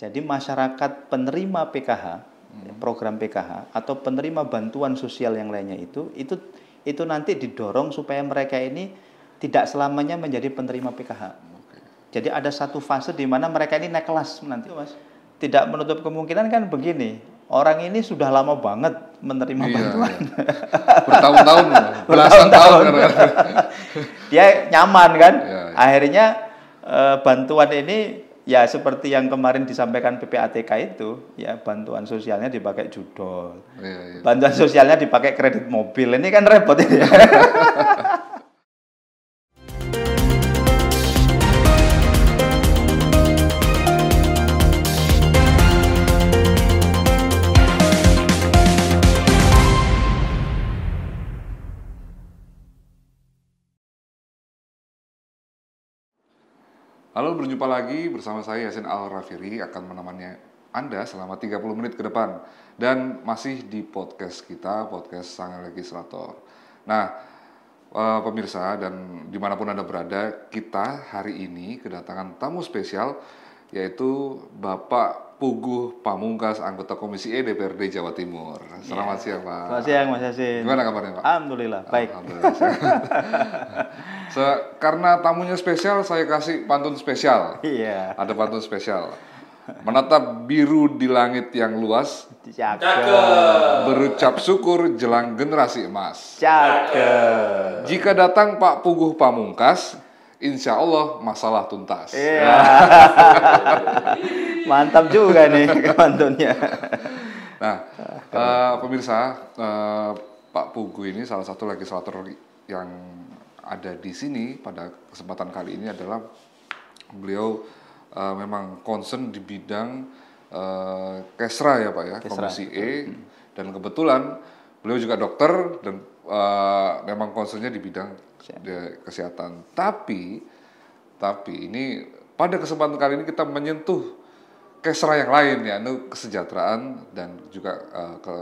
Jadi masyarakat penerima PKH, program PKH atau penerima bantuan sosial yang lainnya itu nanti didorong supaya mereka ini tidak selamanya menjadi penerima PKH. Jadi ada satu fase di mana mereka ini naik kelas nanti, Mas. Tidak menutup kemungkinan kan begini, orang ini sudah lama banget menerima bantuan. Bertahun-tahun, belasan tahun. Dia nyaman kan? Akhirnya bantuan ini ya seperti yang kemarin disampaikan PPATK itu, ya bantuan sosialnya dipakai judol. Bantuan sosialnya dipakai kredit mobil. Ini kan repot ya. Halo, berjumpa lagi bersama saya Yasin Al-Rafiri akan menemani Anda selama 30 menit ke depan. Dan masih di podcast kita, podcast Sang Legislator. Nah, pemirsa dan dimanapun Anda berada, kita hari ini kedatangan tamu spesial, yaitu Bapak Puguh Pamungkas, anggota Komisi E DPRD Jawa Timur. Selamat siang, Pak. Selamat siang, Mas Yasin. Gimana kabarnya, Pak? Alhamdulillah, baik. Alhamdulillah. Karena tamunya spesial, saya kasih pantun spesial. Iya. Ada pantun spesial. Menatap biru di langit yang luas, Cakep. berucap syukur jelang generasi emas. Cakep. Jika datang Pak Puguh Pamungkas, insya Allah masalah tuntas. Iya. Mantap juga nih pantunnya. Nah, pemirsa, Pak Puguh ini salah satu legislator yang ada di sini pada kesempatan kali ini adalah beliau memang concern di bidang Kesra ya Pak ya, Komisi E, dan kebetulan beliau juga dokter dan memang concernnya di bidang kesehatan. Tapi ini pada kesempatan kali ini kita menyentuh Kesra yang lain ya, kesejahteraan dan juga ke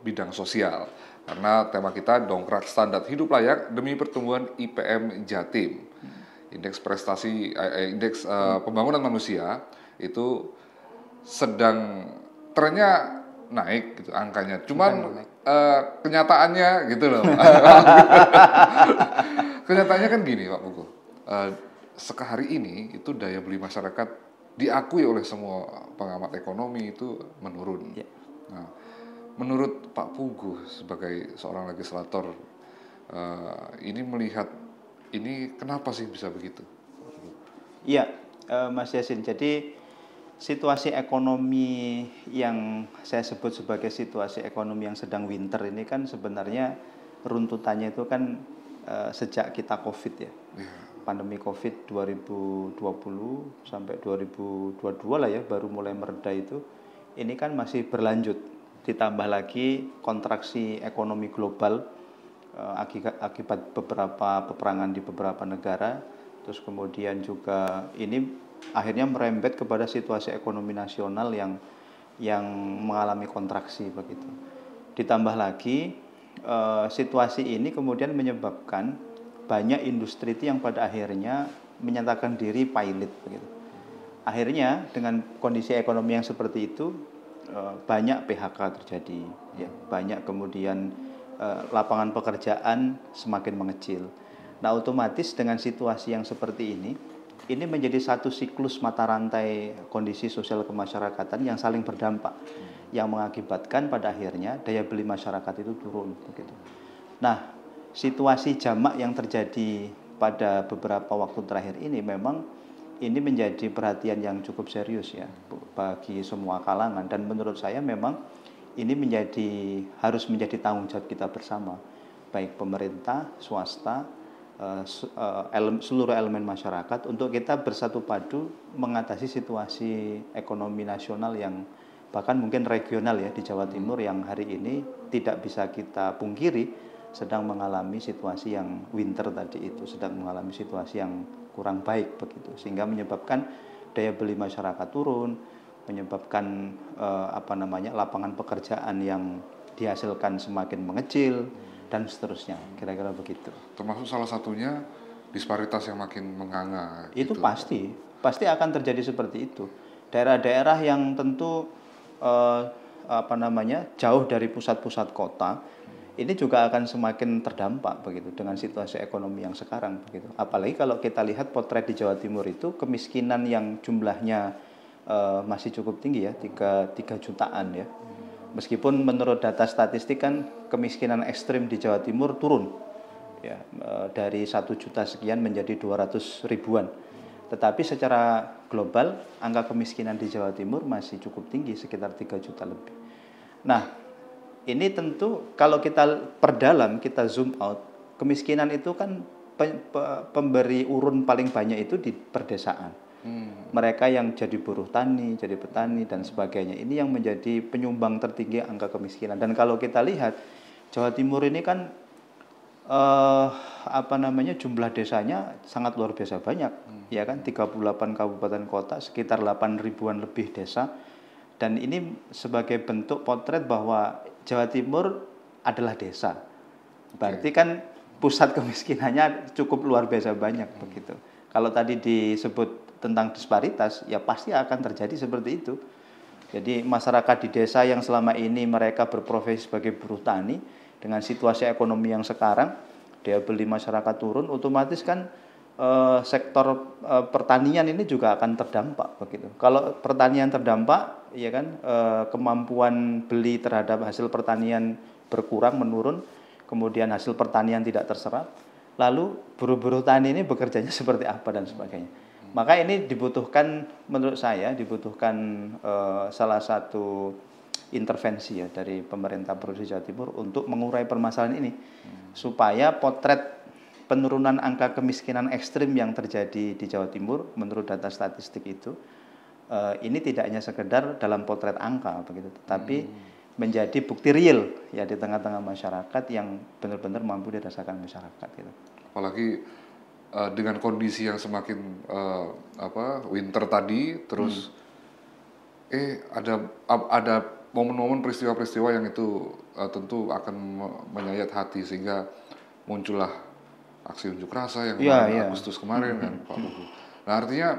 bidang sosial. Karena tema kita dongkrak standar hidup layak demi pertumbuhan IPM Jatim. Indeks prestasi, indeks pembangunan manusia itu sedang trennya naik gitu angkanya. Cuman kenyataannya gitu loh. Kenyataannya kan gini Pak Puguh. Sekali ini itu daya beli masyarakat diakui oleh semua pengamat ekonomi itu menurun. Nah, menurut Pak Puguh sebagai seorang legislator, ini melihat ini kenapa sih bisa begitu? Iya, Mas Yasin. Jadi situasi ekonomi yang saya sebut sebagai situasi ekonomi yang sedang winter ini kan sebenarnya runtutannya itu kan sejak kita COVID ya. Pandemi COVID 2020 sampai 2022 lah ya, baru mulai mereda itu. Ini kan masih berlanjut. Ditambah lagi kontraksi ekonomi global akibat beberapa peperangan di beberapa negara, terus kemudian juga ini akhirnya merembet kepada situasi ekonomi nasional yang mengalami kontraksi begitu. Ditambah lagi situasi ini kemudian menyebabkan banyak industri itu yang pada akhirnya menyatakan diri pilot begitu. Akhirnya dengan kondisi ekonomi yang seperti itu banyak PHK terjadi, ya, banyak kemudian lapangan pekerjaan semakin mengecil. Nah, otomatis dengan situasi yang seperti ini menjadi satu siklus mata rantai kondisi sosial kemasyarakatan yang saling berdampak, yang mengakibatkan pada akhirnya daya beli masyarakat itu turun. Begitu. Nah, situasi jamak yang terjadi pada beberapa waktu terakhir ini memang ini menjadi perhatian yang cukup serius ya bagi semua kalangan, dan menurut saya memang ini harus menjadi tanggung jawab kita bersama, baik pemerintah, swasta, seluruh elemen masyarakat, untuk kita bersatu padu mengatasi situasi ekonomi nasional yang bahkan mungkin regional ya di Jawa Timur yang hari ini tidak bisa kita pungkiri sedang mengalami situasi yang winter tadi itu, sedang mengalami situasi yang kurang baik begitu, sehingga menyebabkan daya beli masyarakat turun, menyebabkan lapangan pekerjaan yang dihasilkan semakin mengecil dan seterusnya, kira-kira begitu. Termasuk salah satunya disparitas yang makin menganga. Itu gitu. pasti akan terjadi seperti itu. daerah-daerah yang tentu jauh dari pusat-pusat kota, ini juga akan semakin terdampak begitu dengan situasi ekonomi yang sekarang begitu. Apalagi kalau kita lihat potret di Jawa Timur itu kemiskinan yang jumlahnya masih cukup tinggi ya, 3 jutaan ya. Meskipun menurut data statistik kan kemiskinan ekstrim di Jawa Timur turun ya, dari 1 juta sekian menjadi 200 ribuan. Tetapi secara global angka kemiskinan di Jawa Timur masih cukup tinggi, sekitar 3 juta lebih. Nah, ini tentu kalau kita perdalam, kita zoom out, kemiskinan itu kan pemberi urun paling banyak itu di perdesaan. Mereka yang jadi buruh tani, jadi petani dan sebagainya. Ini yang menjadi penyumbang tertinggi angka kemiskinan. Dan kalau kita lihat Jawa Timur ini kan jumlah desanya sangat luar biasa banyak, ya kan, 38 kabupaten kota, sekitar 8 ribuan lebih desa. Dan ini sebagai bentuk potret bahwa Jawa Timur adalah desa. Berarti kan pusat kemiskinannya cukup luar biasa banyak begitu. Kalau tadi disebut tentang disparitas, ya pasti akan terjadi seperti itu. Jadi masyarakat di desa yang selama ini mereka berprofesi sebagai buruh tani, dengan situasi ekonomi yang sekarang, daya beli masyarakat turun, otomatis kan sektor pertanian ini juga akan terdampak begitu. Kalau pertanian terdampak, ya kan, kemampuan beli terhadap hasil pertanian berkurang, menurun, kemudian hasil pertanian tidak terserap, lalu buruh-buruh tani ini bekerjanya seperti apa dan sebagainya. Maka ini dibutuhkan, menurut saya dibutuhkan salah satu intervensi ya dari pemerintah Provinsi Jawa Timur untuk mengurai permasalahan ini, supaya potret penurunan angka kemiskinan ekstrim yang terjadi di Jawa Timur menurut data statistik itu ini tidak hanya sekedar dalam potret angka begitu, tetapi menjadi bukti real ya di tengah-tengah masyarakat yang benar-benar mampu dirasakan masyarakat gitu. Apalagi dengan kondisi yang semakin winter tadi, terus ada momen-momen peristiwa-peristiwa yang itu tentu akan menyayat hati, sehingga muncullah aksi unjuk rasa yang Agustus kemarin kan Pak Pugu. Nah, artinya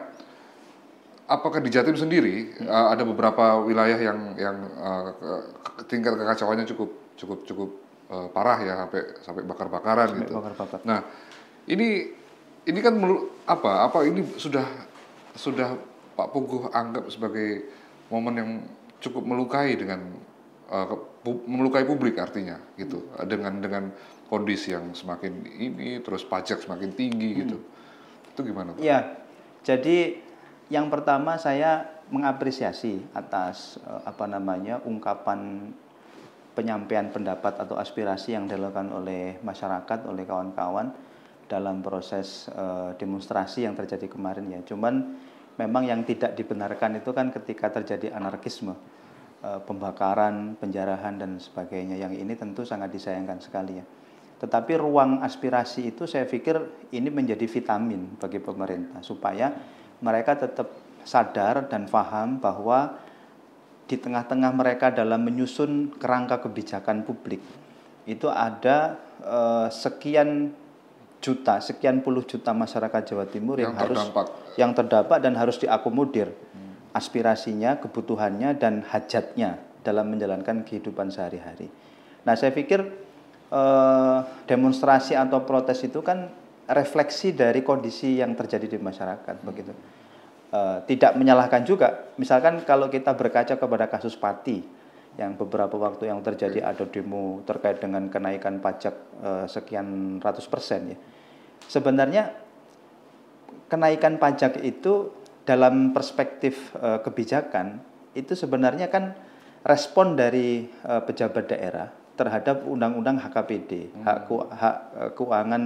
apakah di Jatim sendiri ada beberapa wilayah yang tingkat kekacauannya cukup parah ya, sampai bakar-bakaran gitu. Nah, ini kan ini sudah Pak Pugu anggap sebagai momen yang cukup melukai melukai publik artinya gitu, dengan kondisi yang semakin ini, terus pajak semakin tinggi gitu. Itu gimana Pak? Ya, jadi yang pertama saya mengapresiasi atas ungkapan penyampaian pendapat atau aspirasi yang dilakukan oleh masyarakat, oleh kawan-kawan dalam proses demonstrasi yang terjadi kemarin ya. Cuman memang yang tidak dibenarkan itu kan ketika terjadi anarkisme, pembakaran, penjarahan dan sebagainya, yang ini tentu sangat disayangkan sekali ya. Tetapi ruang aspirasi itu saya pikir ini menjadi vitamin bagi pemerintah supaya mereka tetap sadar dan paham bahwa di tengah-tengah mereka dalam menyusun kerangka kebijakan publik itu ada sekian puluh juta masyarakat Jawa Timur yang terdampak dan harus diakomodir aspirasinya, kebutuhannya dan hajatnya dalam menjalankan kehidupan sehari-hari. Nah, saya pikir demonstrasi atau protes itu kan refleksi dari kondisi yang terjadi di masyarakat begitu. Tidak menyalahkan juga, misalkan kalau kita berkaca kepada kasus Pati yang beberapa waktu yang terjadi, ada demo terkait dengan kenaikan pajak sekian ratus% ya. Sebenarnya kenaikan pajak itu dalam perspektif kebijakan itu sebenarnya kan respon dari pejabat daerah terhadap undang-undang HKPD, hak keuangan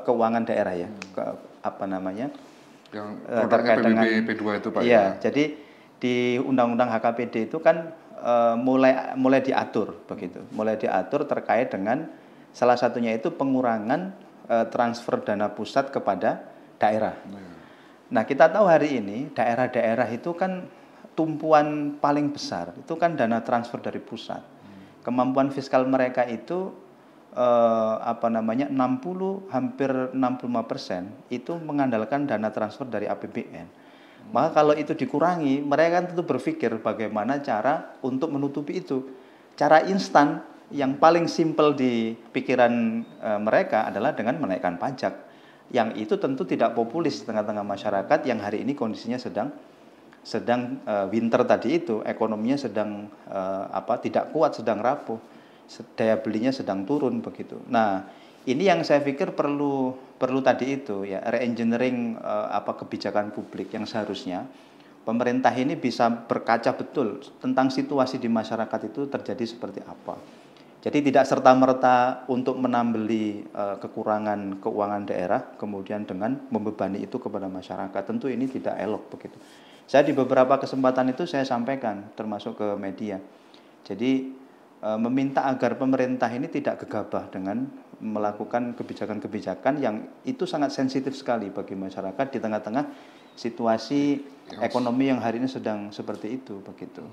keuangan daerah ya, yang terkait dengan P2 itu Pak ya. Jadi di undang-undang HKPD itu kan mulai diatur begitu, mulai diatur terkait dengan salah satunya itu pengurangan transfer dana pusat kepada daerah. Nah, kita tahu hari ini daerah-daerah itu kan tumpuan paling besar itu kan dana transfer dari pusat. Kemampuan fiskal mereka itu 60 hampir 65% itu mengandalkan dana transfer dari APBN. Maka kalau itu dikurangi, mereka kan tentu berpikir bagaimana cara untuk menutupi itu. Cara instan yang paling simpel di pikiran mereka adalah dengan menaikkan pajak. Yang itu tentu tidak populis di tengah-tengah masyarakat yang hari ini kondisinya sedang winter tadi itu, ekonominya sedang tidak kuat, sedang rapuh, daya belinya sedang turun begitu. Nah, ini yang saya pikir perlu tadi itu ya, reengineering kebijakan publik yang seharusnya pemerintah ini bisa berkaca betul tentang situasi di masyarakat itu terjadi seperti apa. Jadi tidak serta-merta untuk menambeli kekurangan keuangan daerah kemudian dengan membebani itu kepada masyarakat. Tentu ini tidak elok begitu. Saya di beberapa kesempatan itu saya sampaikan termasuk ke media. Jadi meminta agar pemerintah ini tidak gegabah dengan melakukan kebijakan-kebijakan yang itu sangat sensitif sekali bagi masyarakat di tengah-tengah situasi ekonomi yang hari ini sedang seperti itu begitu.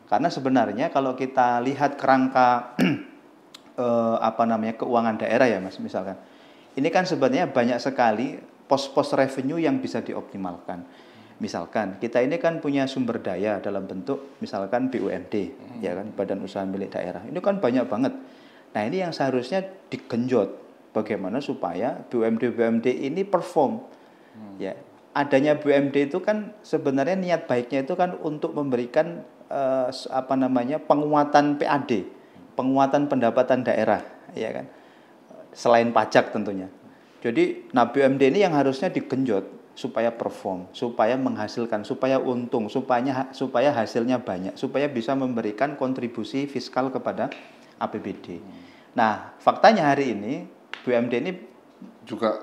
Karena sebenarnya kalau kita lihat kerangka keuangan daerah ya Mas misalkan. Ini kan sebenarnya banyak sekali pos-pos revenue yang bisa dioptimalkan. Misalkan kita ini kan punya sumber daya dalam bentuk misalkan BUMD, ya kan, Badan Usaha Milik Daerah. Ini kan banyak banget. Nah, ini yang seharusnya digenjot bagaimana supaya BUMD ini perform. Ya, adanya BUMD itu kan sebenarnya niat baiknya itu kan untuk memberikan penguatan PAD, penguatan pendapatan daerah, ya kan. Selain pajak tentunya. Jadi, BUMD ini yang harusnya digenjot supaya perform, supaya menghasilkan, supaya untung, supaya hasilnya banyak, supaya bisa memberikan kontribusi fiskal kepada APBD. Nah, faktanya hari ini BUMD ini juga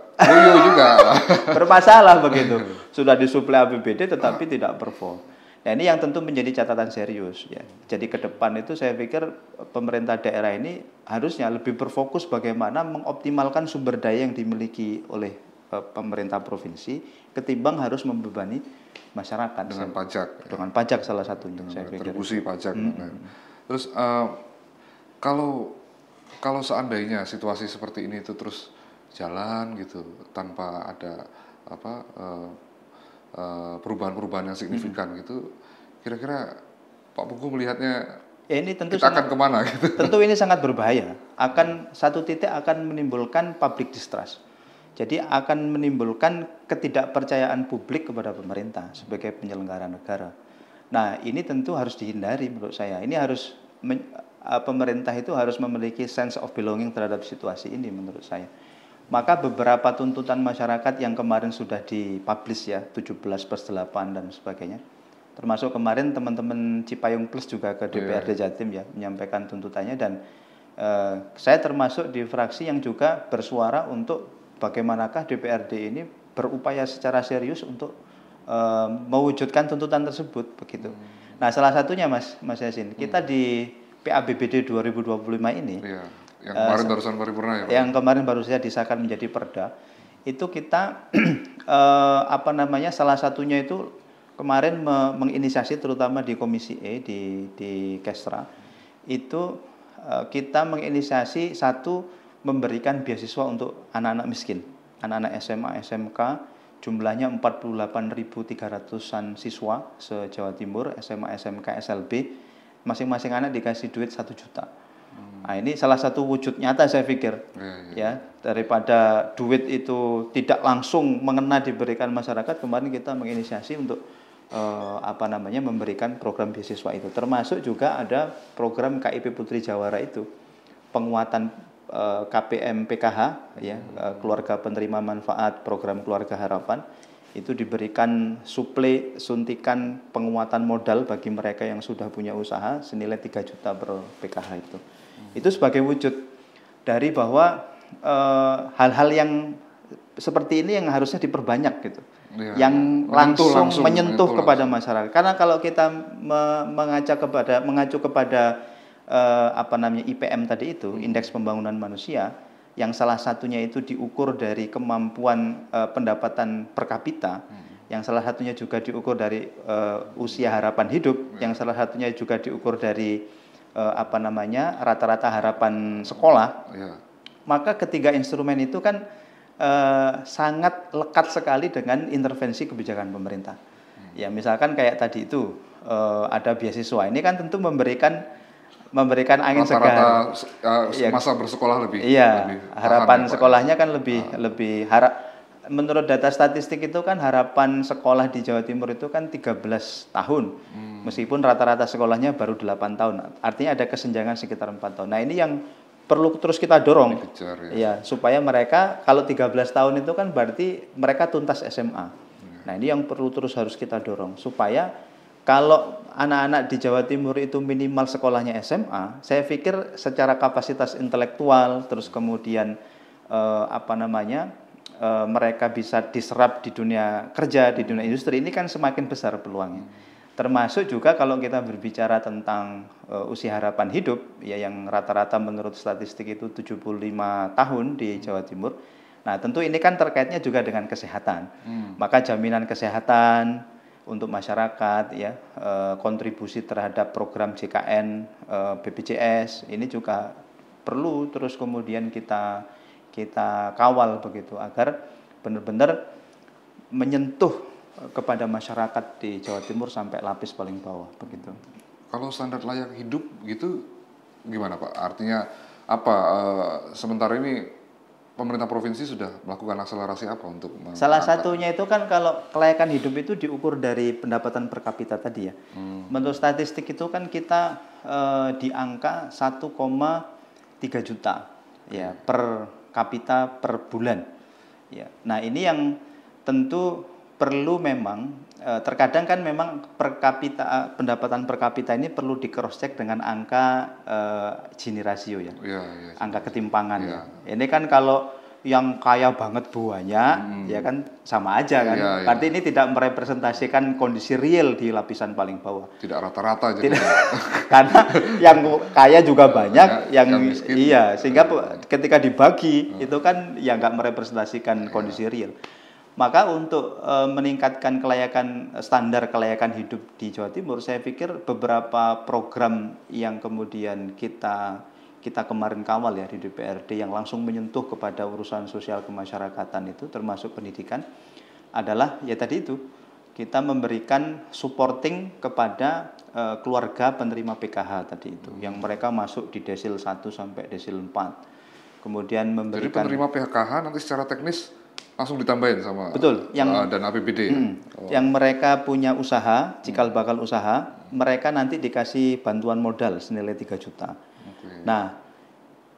bermasalah begitu. Sudah disuplai APBD tetapi tidak perform. Nah, ini yang tentu menjadi catatan serius ya. Jadi ke depan itu saya pikir pemerintah daerah ini harusnya lebih berfokus bagaimana mengoptimalkan sumber daya yang dimiliki oleh pemerintah provinsi ketimbang harus membebani masyarakat dengan pajak salah satunya saya pikir kontribusi pajak. Terus kalau seandainya situasi seperti ini itu terus jalan gitu tanpa ada perubahan-perubahan yang signifikan gitu, kira-kira Pak Pugu melihatnya ini tentu kita akan kemana gitu? Tentu ini sangat berbahaya. Satu titik akan menimbulkan public distrust. Jadi akan menimbulkan ketidakpercayaan publik kepada pemerintah sebagai penyelenggara negara. Nah, ini tentu harus dihindari menurut saya. Ini harus pemerintah itu harus memiliki sense of belonging terhadap situasi ini menurut saya. Maka beberapa tuntutan masyarakat yang kemarin sudah dipublish ya, 17/8 dan sebagainya. Termasuk kemarin teman-teman Cipayung Plus juga ke DPRD Jatim ya menyampaikan tuntutannya dan saya termasuk di fraksi yang juga bersuara untuk bagaimanakah DPRD ini berupaya secara serius untuk mewujudkan tuntutan tersebut begitu. Nah, salah satunya Mas Yasin, kita di PABBD 2025 ini yang kemarin barusan paripurna ya Pak? Yang kemarin baru saja disahkan menjadi perda. Itu kita salah satunya itu kemarin menginisiasi terutama di Komisi E di Kesra. Itu kita menginisiasi memberikan beasiswa untuk anak-anak miskin, anak-anak SMA, SMK, jumlahnya 48.300-an siswa se-Jawa Timur, SMA, SMK, SLB, masing-masing anak dikasih duit 1 juta. Nah, ini salah satu wujud nyata saya pikir, ya daripada duit itu tidak langsung mengena diberikan masyarakat, kemarin kita menginisiasi untuk memberikan program beasiswa itu, termasuk juga ada program KIP Putri Jawara itu, penguatan KPM PKH ya, keluarga penerima manfaat program Keluarga Harapan itu diberikan suplai suntikan penguatan modal bagi mereka yang sudah punya usaha senilai 3 juta per PKH itu. Itu sebagai wujud dari bahwa hal-hal yang seperti ini yang harusnya diperbanyak gitu. Ya, yang langsung menyentuh kepada masyarakat. Karena kalau kita mengacu kepada IPM tadi itu, indeks pembangunan manusia, yang salah satunya itu diukur dari kemampuan pendapatan per kapita, yang salah satunya juga diukur dari usia harapan hidup, yang salah satunya juga diukur dari rata-rata harapan sekolah. Maka ketiga instrumen itu kan sangat lekat sekali dengan intervensi kebijakan pemerintah. Ya misalkan kayak tadi itu ada beasiswa. Ini kan tentu memberikan angin segar. Rata-rata masa bersekolah lebih. Iya, lebih harapan tahan ya, Pak, sekolahnya ya. kan lebih menurut data statistik itu kan harapan sekolah di Jawa Timur itu kan 13 tahun. Meskipun rata-rata sekolahnya baru 8 tahun. Artinya ada kesenjangan sekitar 4 tahun. Nah, ini yang perlu terus kita dorong. Dikejar, ya. Iya, supaya mereka kalau 13 tahun itu kan berarti mereka tuntas SMA. Nah, ini yang perlu terus harus kita dorong supaya kalau anak-anak di Jawa Timur itu minimal sekolahnya SMA, saya pikir secara kapasitas intelektual, terus kemudian mereka bisa diserap di dunia kerja, di dunia industri, ini kan semakin besar peluangnya. Termasuk juga kalau kita berbicara tentang usia harapan hidup, ya yang rata-rata menurut statistik itu 75 tahun di Jawa Timur. Nah, tentu ini kan terkaitnya juga dengan kesehatan. Maka jaminan kesehatan untuk masyarakat, ya, kontribusi terhadap program JKN, BPJS, ini juga perlu terus kemudian kita kawal begitu agar benar-benar menyentuh kepada masyarakat di Jawa Timur sampai lapis paling bawah begitu. Kalau standar layak hidup gitu gimana Pak? Artinya apa? Sementara ini pemerintah provinsi sudah melakukan akselerasi apa untuk salah satunya itu kan kalau kelayakan hidup itu diukur dari pendapatan per kapita tadi ya. Menurut statistik itu kan kita di angka 1,3 juta ya per kapita per bulan. Ya. Nah, ini yang tentu perlu memang terkadang kan memang per kapita pendapatan per kapita ini perlu di cross check dengan angka Gini rasio ya. Angka ketimpangan ya. Ini kan kalau yang kaya banget banyak ya kan sama aja kan. Berarti ini tidak merepresentasikan kondisi real di lapisan paling bawah. Tidak rata-rata jadi. Karena yang kaya juga banyak, yang miskin. Iya, sehingga ketika dibagi itu kan ya nggak merepresentasikan kondisi real. Maka untuk meningkatkan standar kelayakan hidup di Jawa Timur, saya pikir beberapa program yang kemudian kita kemarin kawal ya di DPRD yang langsung menyentuh kepada urusan sosial kemasyarakatan itu termasuk pendidikan adalah ya tadi itu kita memberikan supporting kepada keluarga penerima PKH tadi itu yang mereka masuk di desil 1 sampai desil 4. Kemudian memberikan. Jadi penerima PKH nanti secara teknis langsung ditambahin sama betul yang dana APBD. Yang mereka punya usaha, cikal bakal usaha, mereka nanti dikasih bantuan modal senilai 3 juta. Nah,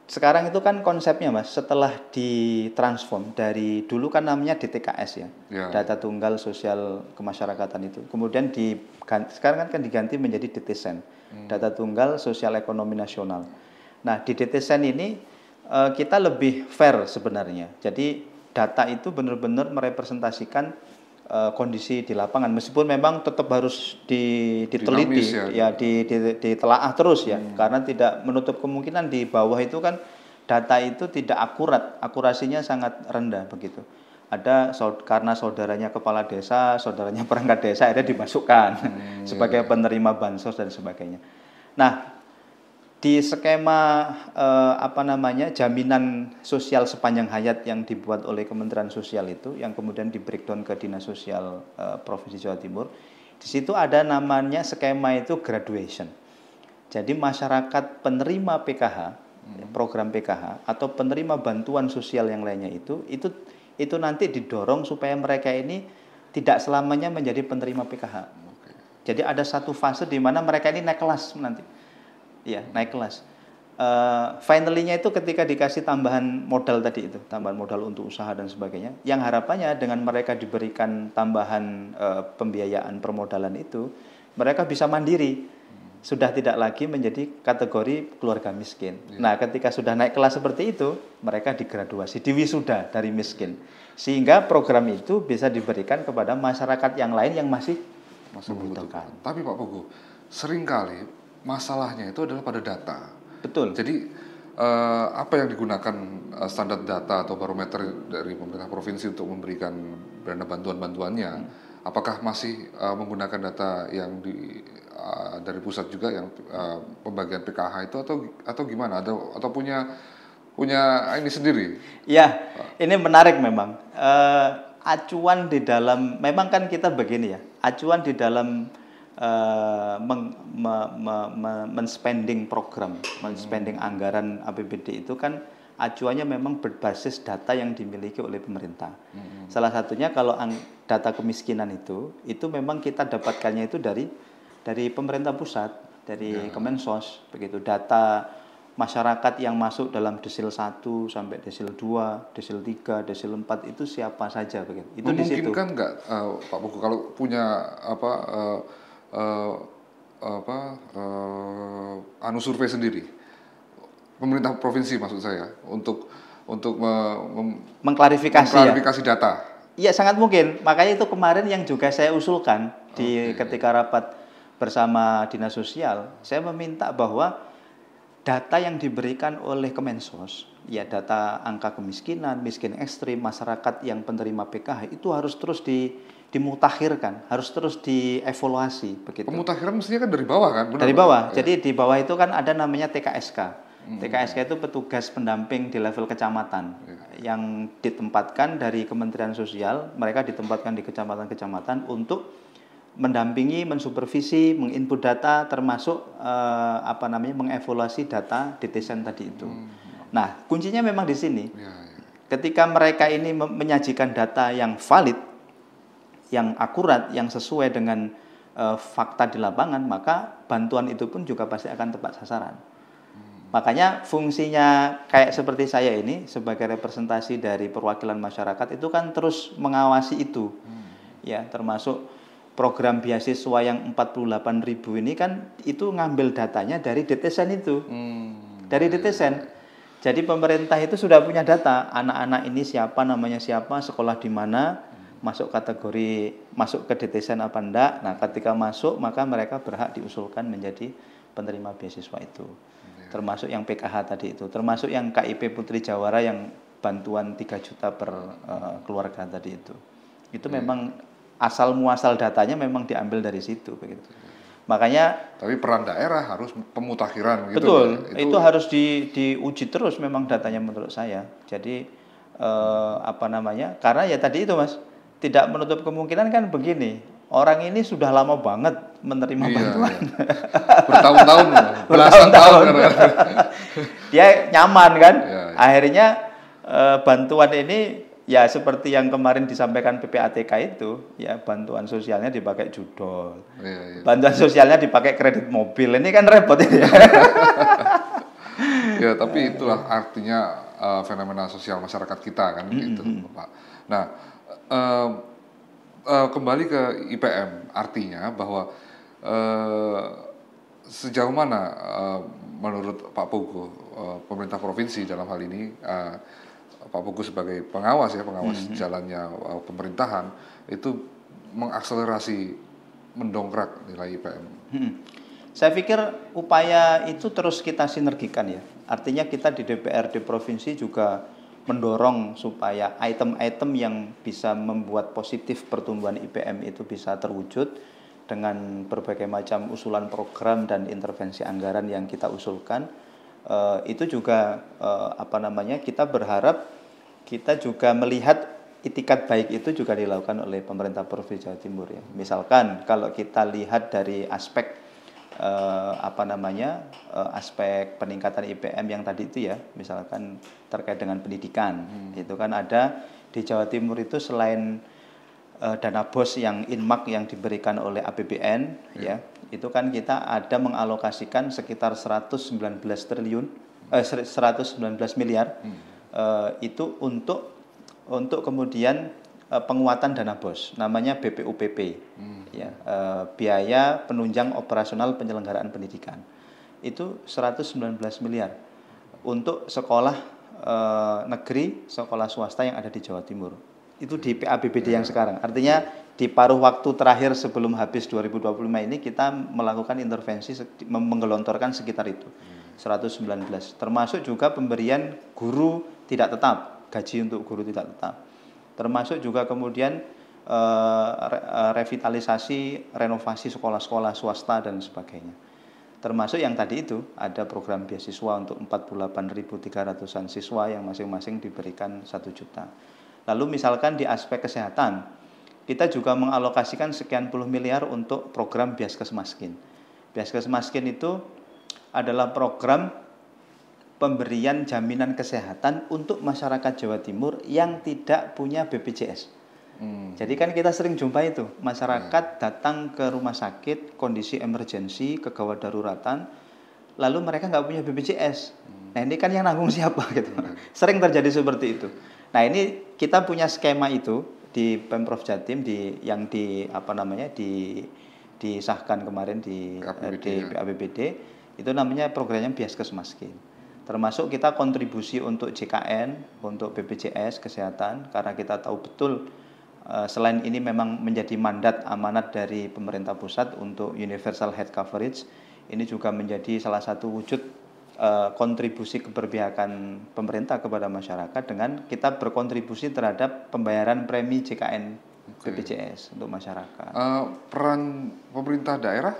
sekarang itu kan konsepnya Mas, setelah ditransform dari dulu kan namanya DTKS ya, Data Tunggal Sosial Kemasyarakatan itu. Kemudian sekarang kan diganti menjadi DTSEN, Data Tunggal Sosial Ekonomi Nasional. Nah, di DTSEN ini kita lebih fair sebenarnya. Jadi data itu benar-benar merepresentasikan kondisi di lapangan, meskipun memang tetap harus diteliti ditelaah terus ya, karena tidak menutup kemungkinan di bawah itu kan data itu tidak akurat, akurasinya sangat rendah begitu. Ada karena saudaranya kepala desa, saudaranya perangkat desa akhirnya dimasukkan sebagai penerima bansos dan sebagainya. Nah, di skema jaminan sosial sepanjang hayat yang dibuat oleh Kementerian Sosial itu yang kemudian di breakdown ke Dinas Sosial Provinsi Jawa Timur, di situ ada namanya skema itu graduation. Jadi masyarakat penerima PKH, program PKH atau penerima bantuan sosial yang lainnya itu nanti didorong supaya mereka ini tidak selamanya menjadi penerima PKH. Jadi ada satu fase di mana mereka ini naik kelas nanti. Ya, naik kelas. Finally-nya itu ketika dikasih tambahan modal tadi itu, tambahan modal untuk usaha dan sebagainya, yang harapannya dengan mereka diberikan tambahan pembiayaan permodalan itu, mereka bisa mandiri, sudah tidak lagi menjadi kategori keluarga miskin. Nah, ketika sudah naik kelas seperti itu, mereka digraduasi, diwisuda dari miskin, sehingga program itu bisa diberikan kepada masyarakat yang lain yang masih membutuhkan. Tapi Pak Pugu, seringkali masalahnya itu adalah pada data. Betul. Jadi apa yang digunakan standar data atau barometer dari pemerintah provinsi untuk memberikan dana bantuan-bantuannya? Apakah masih menggunakan data yang dari pusat juga yang pembagian PKH itu atau gimana? Atau punya ini sendiri? Ya, ini menarik memang. acuan di dalam, memang kan kita begini ya, acuan di dalam men-spending program, men-spending anggaran APBD itu kan acuannya memang berbasis data yang dimiliki oleh pemerintah. Salah satunya kalau data kemiskinan itu memang kita dapatkannya itu dari pemerintah pusat, dari Kemensos, begitu. Data masyarakat yang masuk dalam desil 1 sampai desil 2, desil 3, desil 4 itu siapa saja begitu. Itu di situ. Memungkinkan nggak Pak Pugu kalau punya survei sendiri, pemerintah provinsi maksud saya, untuk mengklarifikasi data? Iya, sangat mungkin. Makanya itu kemarin yang juga saya usulkan ketika rapat bersama Dinas Sosial, saya meminta bahwa data yang diberikan oleh Kemensos, ya data angka kemiskinan, miskin ekstrim, masyarakat yang penerima PKH itu harus terus dimutakhirkan, harus terus dievaluasi begitu. Pemutakhiran mestinya kan dari bawah kan? Dari bawah. Jadi di bawah itu kan ada namanya TKSK. TKSK itu petugas pendamping di level kecamatan yang ditempatkan dari Kementerian Sosial, mereka ditempatkan di kecamatan-kecamatan untuk mendampingi, mensupervisi, menginput data, termasuk mengevaluasi data DTSEN tadi itu. Nah, kuncinya memang di sini. Ketika mereka ini menyajikan data yang valid, yang akurat, yang sesuai dengan fakta di lapangan, maka bantuan itu pun juga pasti akan tepat sasaran. Makanya fungsinya kayak seperti saya ini sebagai representasi dari perwakilan masyarakat itu kan terus mengawasi itu. Ya, termasuk program beasiswa yang 48.000 ini kan itu ngambil datanya dari DTSEN itu. Dari DTSEN. Jadi pemerintah itu sudah punya data, anak-anak ini siapa, namanya siapa, sekolah di mana, masuk kategori, masuk ke DTSEN apa enggak. Nah, ketika masuk maka mereka berhak diusulkan menjadi penerima beasiswa itu. Termasuk yang PKH tadi itu, termasuk yang KIP Putri Jawara yang bantuan 3 juta per keluarga tadi itu. Itu memang asal muasal datanya memang diambil dari situ begitu. Makanya tapi peran daerah harus pemutakhiran gitu. Betul, itu harus diuji terus memang datanya menurut saya. Jadi karena ya tadi itu Mas, tidak menutup kemungkinan kan begini. Orang ini sudah lama banget menerima bantuan. Bertahun-tahun, belasan tahun. Dia nyaman kan. Akhirnya bantuan ini ya seperti yang kemarin disampaikan PPATK itu, ya bantuan sosialnya dipakai judol. Bantuan sosialnya dipakai kredit mobil. Ini kan repot ini. Ya, tapi itulah artinya fenomena sosial masyarakat kita kan gitu, Pak. Nah, kembali ke IPM, artinya bahwa sejauh mana menurut Pak Pugu, pemerintah provinsi dalam hal ini, Pak Pugu sebagai pengawas jalannya pemerintahan itu mengakselerasi, mendongkrak nilai IPM? Saya pikir upaya itu terus kita sinergikan ya. Artinya kita di DPRD provinsi juga mendorong supaya item-item yang bisa membuat positif pertumbuhan IPM itu bisa terwujud dengan berbagai macam usulan program dan intervensi anggaran yang kita usulkan. Itu juga kita berharap kita juga melihat itikat baik itu juga dilakukan oleh pemerintah Provinsi Jawa Timur ya. Misalkan kalau kita lihat dari aspek aspek peningkatan IPM yang tadi itu ya, misalkan terkait dengan pendidikan, itu kan ada di Jawa Timur itu selain dana BOS yang inmak yang diberikan oleh APBN ya, itu kan kita ada mengalokasikan sekitar 119 miliar itu untuk kemudian penguatan dana BOS, namanya BPUPP, biaya penunjang operasional penyelenggaraan pendidikan. Itu 119 miliar untuk sekolah negeri, sekolah swasta yang ada di Jawa Timur. Itu di APBD yang sekarang. Artinya di paruh waktu terakhir sebelum habis 2025 ini kita melakukan intervensi, menggelontorkan sekitar itu, 119. Termasuk juga pemberian guru tidak tetap, gaji untuk guru tidak tetap. Termasuk juga kemudian revitalisasi, renovasi sekolah-sekolah swasta dan sebagainya. Termasuk yang tadi itu ada program beasiswa untuk 48.300-an siswa yang masing-masing diberikan 1 juta. Lalu misalkan di aspek kesehatan, kita juga mengalokasikan sekian puluh miliar untuk program Biaskes Maskin. Biaskes Maskin itu adalah program pemberian jaminan kesehatan untuk masyarakat Jawa Timur yang tidak punya BPJS. Jadi kan kita sering jumpa itu, masyarakat datang ke rumah sakit, kondisi emergensi, kegawat daruratan, lalu mereka nggak punya BPJS. Nah ini kan yang nanggung siapa gitu. Sering terjadi seperti itu. Nah ini kita punya skema itu di Pemprov Jatim yang disahkan kemarin di APBD, itu namanya programnya Biaskes Maskin. Termasuk kita kontribusi untuk JKN, untuk BPJS kesehatan, karena kita tahu betul selain ini memang menjadi mandat amanat dari pemerintah pusat untuk universal health coverage, ini juga menjadi salah satu wujud kontribusi keberpihakan pemerintah kepada masyarakat dengan kita berkontribusi terhadap pembayaran premi JKN BPJS untuk masyarakat. Peran pemerintah daerah,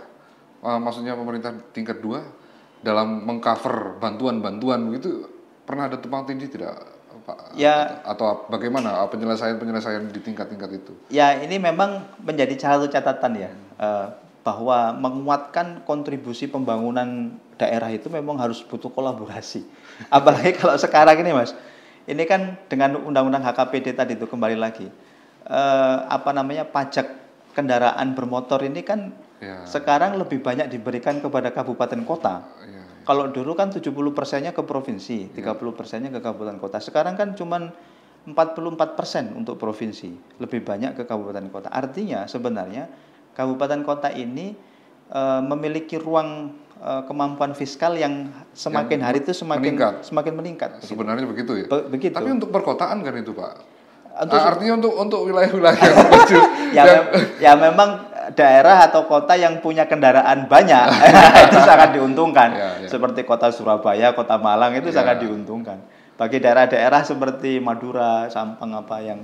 maksudnya pemerintah tingkat 2 dalam mengcover bantuan-bantuan begitu, pernah ada tumpang tindih tidak? Pak, ya, atau bagaimana penyelesaian di tingkat-tingkat itu? Ya ini memang menjadi satu catatan ya, bahwa menguatkan kontribusi pembangunan daerah itu memang harus butuh kolaborasi. Apalagi kalau sekarang ini Mas, ini kan dengan undang-undang HKPD tadi itu kembali lagi, pajak kendaraan bermotor ini kan sekarang lebih banyak diberikan kepada kabupaten kota. Kalau dulu kan 70%-nya ke provinsi, 30%-nya ke kabupaten kota. Sekarang kan cuma 44% untuk provinsi, lebih banyak ke kabupaten kota. Artinya sebenarnya kabupaten kota ini memiliki ruang kemampuan fiskal yang semakin hari itu semakin meningkat. Sebenarnya begitu ya. Begitu. Tapi untuk perkotaan kan itu Pak. Artinya untuk wilayah-wilayah yang kecil. Ya memang daerah atau kota yang punya kendaraan banyak itu sangat diuntungkan. Seperti kota Surabaya, kota Malang itu sangat diuntungkan. Bagi daerah-daerah seperti Madura, Sampang yang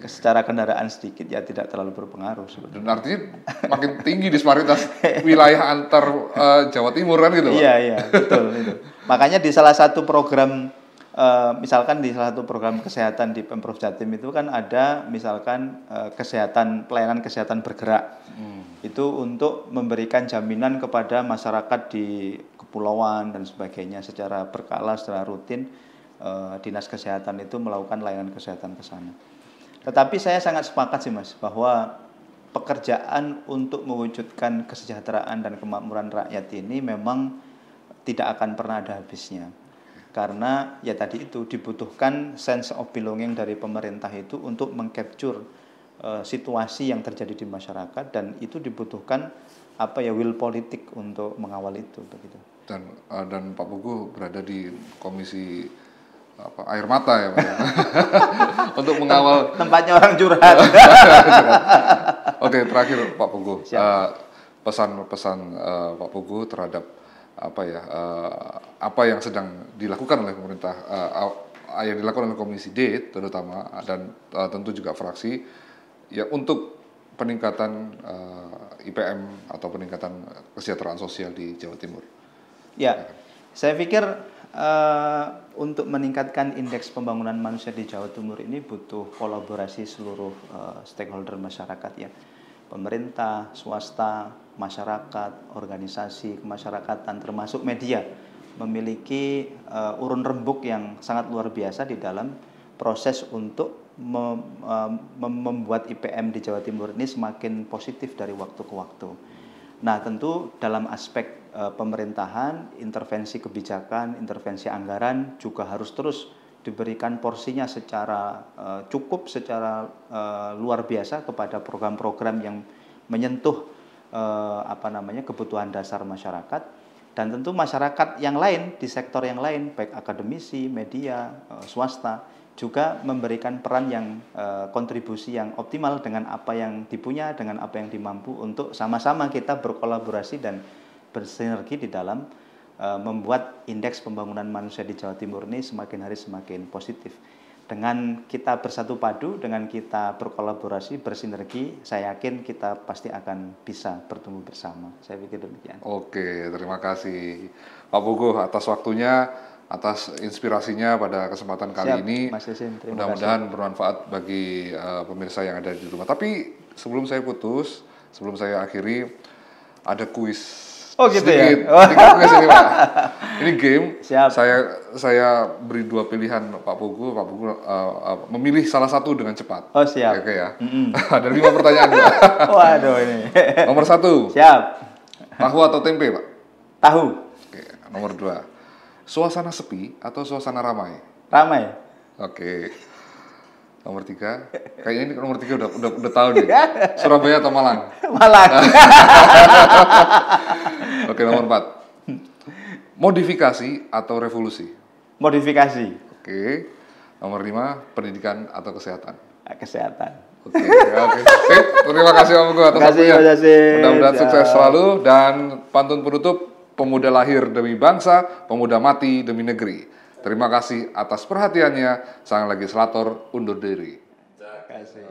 secara kendaraan sedikit ya tidak terlalu berpengaruh. Dan artinya makin tinggi disparitas wilayah antar Jawa Timur kan gitu Pak? Iya, betul itu. Makanya di salah satu program, misalkan di salah satu program kesehatan di Pemprov Jatim itu kan ada misalkan pelayanan kesehatan bergerak. Itu untuk memberikan jaminan kepada masyarakat di kepulauan dan sebagainya secara berkala, secara rutin. Dinas kesehatan itu melakukan layanan kesehatan ke sana. Tetapi saya sangat sepakat sih Mas, bahwa pekerjaan untuk mewujudkan kesejahteraan dan kemakmuran rakyat ini memang tidak akan pernah ada habisnya. Karena ya tadi itu dibutuhkan sense of belonging dari pemerintah itu untuk mengcapture situasi yang terjadi di masyarakat, dan itu dibutuhkan will politik untuk mengawal itu begitu. Dan Pak Pugu berada di komisi air mata ya Pak. Untuk mengawal tempatnya orang curhat. Oke, terakhir Pak Pugu, pesan-pesan Pak Pugu terhadap apa yang sedang dilakukan oleh pemerintah, yang dilakukan oleh Komisi D terutama, dan tentu juga fraksi ya untuk peningkatan IPM atau peningkatan kesejahteraan sosial di Jawa Timur. Ya, saya pikir untuk meningkatkan indeks pembangunan manusia di Jawa Timur ini butuh kolaborasi seluruh stakeholder masyarakat ya. Pemerintah, swasta, masyarakat, organisasi kemasyarakatan termasuk media memiliki urun rembuk yang sangat luar biasa di dalam proses untuk membuat IPM di Jawa Timur ini semakin positif dari waktu ke waktu. Nah, tentu dalam aspek pemerintahan, intervensi kebijakan, intervensi anggaran juga harus terus diberikan porsinya secara cukup, secara luar biasa kepada program-program yang menyentuh kebutuhan dasar masyarakat, dan tentu masyarakat yang lain di sektor yang lain, baik akademisi, media, swasta juga memberikan peran yang kontribusi yang optimal dengan apa yang dipunya, dengan apa yang dimampu, untuk sama-sama kita berkolaborasi dan bersinergi di dalam membuat indeks pembangunan manusia di Jawa Timur ini semakin hari semakin positif. Dengan kita bersatu padu, dengan kita berkolaborasi, bersinergi, saya yakin kita pasti akan bisa bertumbuh bersama. Saya pikir demikian. Oke, terima kasih Pak Pugu atas waktunya. atas inspirasinya pada kesempatan kali Siap, ini. Mas Yasin, terima Mudah-mudahan bermanfaat bagi pemirsa yang ada di rumah. Tapi sebelum saya akhiri, ada kuis. Oh gitu sedikit, ya? sedikit kuis ini Pak. Ini game. Siap. Saya beri 2 pilihan Pak Pugu. Pak Pugu memilih salah satu dengan cepat. Oh siap. Oke ya. Ada 5 pertanyaan Pak. Waduh ini. Nomor 1. Siap. Tahu atau tempe Pak? Tahu. Oke. Nomor 2. Suasana sepi atau suasana ramai? Ramai. Oke. Nomor 3. Kayaknya ini nomor 3 udah tahu nih. Surabaya atau Malang? Malang. Oke, nomor 4. Modifikasi atau revolusi? Modifikasi. Oke. Nomor 5. Pendidikan atau kesehatan? Kesehatan. Oke. Sip. Terima kasih Om Pugu atas waktunya. Mudah-mudahan sukses selalu dan pantun penutup. Pemuda lahir demi bangsa, pemuda mati demi negeri. Terima kasih atas perhatiannya. Sang legislator undur diri. Terima kasih.